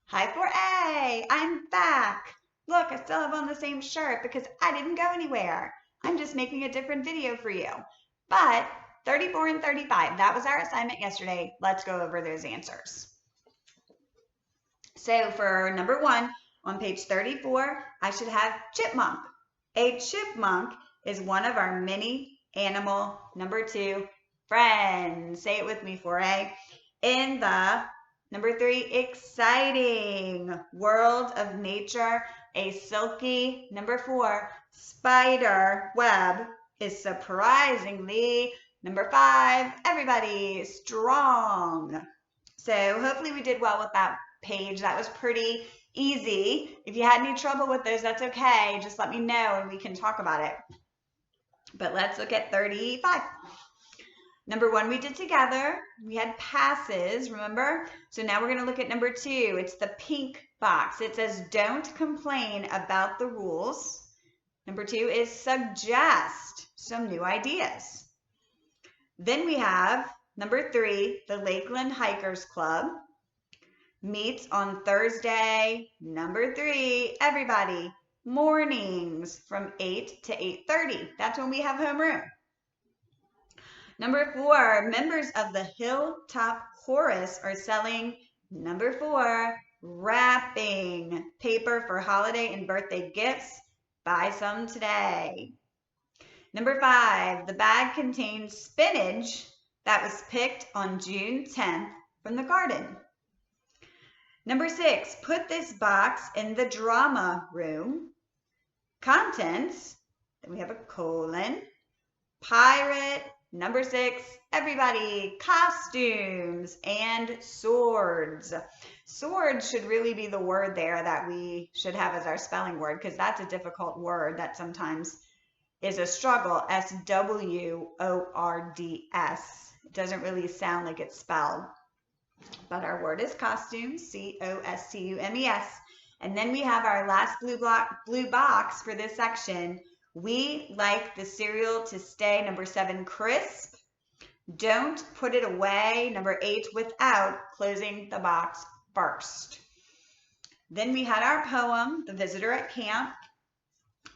Hi 4A, I'm back. Look, I still have on the same shirt because I didn't go anywhere. I'm just making a different video for you. But 34 and 35, that was our assignment yesterday. Let's go over those answers. So for number one, on page 34, I should have chipmunk. A chipmunk is one of our many animal, number two, friends. Say it with me, 4A. In the number three, exciting world of nature, a silky, number four, spider web is surprisingly, number five, everybody strong. So hopefully we did well with that page. That was pretty easy. If you had any trouble with those, that's okay. Just let me know and we can talk about it. But let's look at 35. Number one we did together. We had passes, remember? So now we're going to look at number two. It's the pink box. It says don't complain about the rules. Number two is suggest some new ideas. Then we have number three, the Lakeland Hikers Club meets on Thursday. Number three, everybody, mornings from 8 to 8:30. That's when we have homeroom. Number four, members of the Hilltop Chorus are selling, number four, wrapping paper for holiday and birthday gifts. Buy some today. Number five, the bag contains spinach that was picked on June 10th from the garden. Number six, put this box in the drama room. Contents, then we have a colon, pirate, number six, everybody, costumes and swords. Swords should really be the word there that we should have as our spelling word because that's a difficult word that sometimes is a struggle. S-W-O-R-D-S. It doesn't really sound like it's spelled. But our word is costumes, C-O-S-T-U-M-E-S. And then we have our last blue box for this section. We like the cereal to stay, number seven, crisp. Don't put it away, number eight, without closing the box first. Then we had our poem, The Visitor at Camp.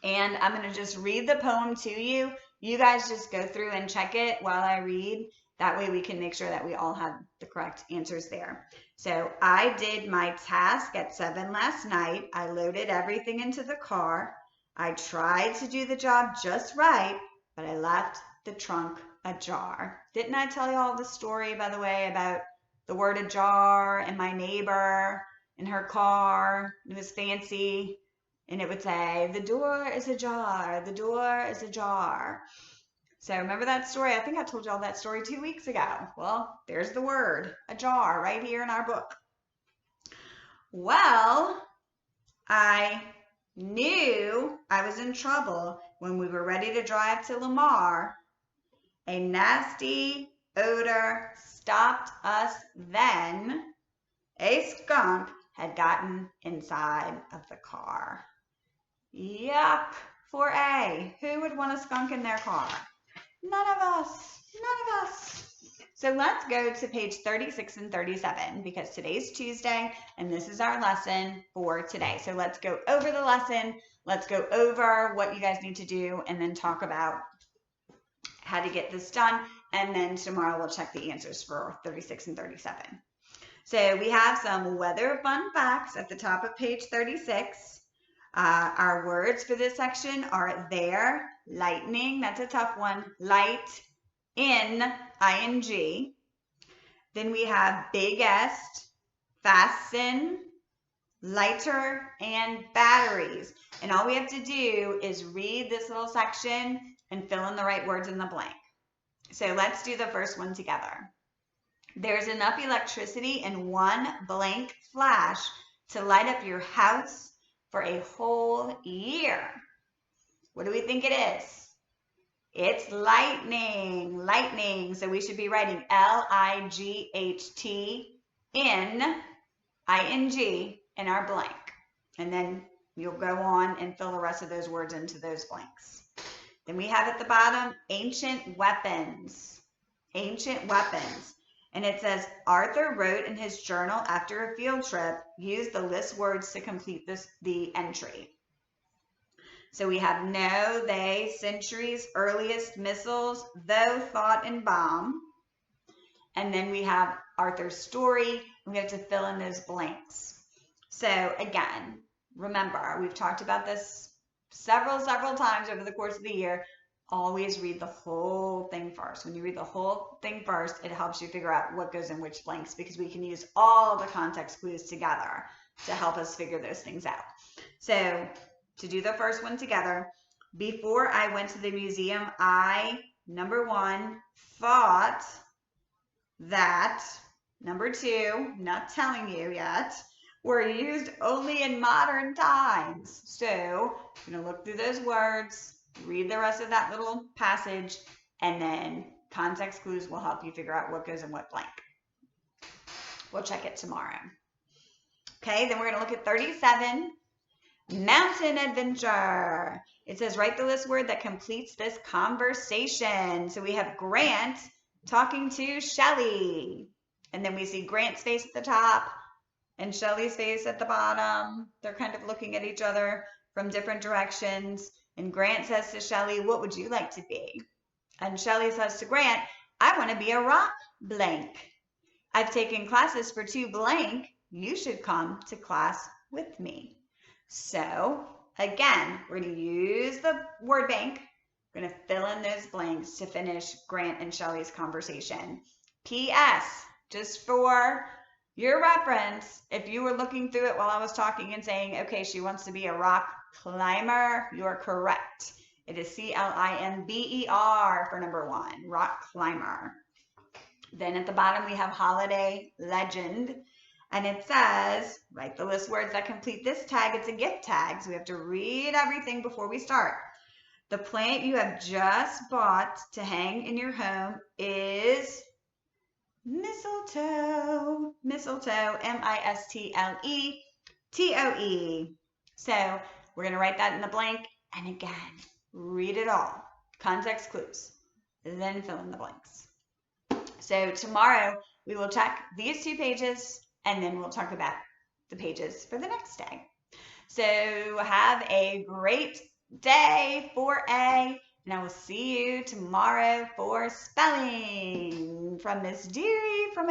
And I'm going to just read the poem to you. You guys just go through and check it while I read. That way we can make sure that we all have the correct answers there. So I did my task at 7 last night. I loaded everything into the car. I tried to do the job just right, but I left the trunk ajar. Didn't I tell you all the story, by the way, about the word ajar and my neighbor in her car? It was fancy. And it would say, the door is ajar, the door is ajar. So remember that story? I think I told you all that story 2 weeks ago. Well, there's the word, ajar, right here in our book. Well, I knew I was in trouble when we were ready to drive to Lamar. A nasty odor stopped us then. A skunk had gotten inside of the car. Yuck, 4A. Who would want a skunk in their car? None of us. None of us. So let's go to page 36 and 37 because today's Tuesday and this is our lesson for today. So let's go over the lesson. Let's go over what you guys need to do and then talk about how to get this done. And then tomorrow we'll check the answers for 36 and 37. So we have some weather fun facts at the top of page 36. Our words for this section are there, lightning, that's a tough one, light, in, ing. Then we have biggest, fasten, lighter, and batteries. And all we have to do is read this little section and fill in the right words in the blank. So let's do the first one together. There's enough electricity in one blank flash to light up your house for a whole year. What do we think it is? It's lightning, lightning. So we should be writing L-I-G-H-T in, I-N-G in our blank. And then you'll go on and fill the rest of those words into those blanks. Then we have at the bottom, ancient weapons. Ancient weapons. And it says, Arthur wrote in his journal after a field trip, use the list words to complete the entry. So we have no, they, centuries, earliest, missiles, though, thought, and bomb. And then we have Arthur's story. We have to fill in those blanks. So again, remember, we've talked about this several times over the course of the year. Always read the whole thing first. When you read the whole thing first, it helps you figure out what goes in which blanks, because we can use all the context clues together to help us figure those things out. So to do the first one together, before I went to the museum, I, number one, thought that, number two, not telling you yet, were used only in modern times. So I'm going to look through those words, read the rest of that little passage, and then context clues will help you figure out what goes in what blank. We'll check it tomorrow. Okay, then we're going to look at 37, mountain adventure. It says, write the list word that completes this conversation. So we have Grant talking to Shelly. And then we see Grant's face at the top and Shelly's face at the bottom. They're kind of looking at each other from different directions. And Grant says to Shelly, what would you like to be? And Shelly says to Grant, I want to be a rock blank. I've taken classes for 2 blank. You should come to class with me. So again, we're going to use the word bank. We're going to fill in those blanks to finish Grant and Shelly's conversation. P.S. Just for your reference, if you were looking through it while I was talking and saying, okay, she wants to be a rock climber, you're correct. It is C-L-I-M-B-E-R for number 1, rock climber. Then at the bottom we have holiday legend. And it says, write the list words that complete this tag. It's a gift tag, so we have to read everything before we start. The plant you have just bought to hang in your home is mistletoe. Mistletoe, M-I-S-T-L-E-T-O-E. So we're going to write that in the blank. And again, read it all. Context clues. Then fill in the blanks. So tomorrow we will check these 2 pages, and then we'll talk about the pages for the next day. So have a great day for A, and I will see you tomorrow for spelling from Miss Dearie from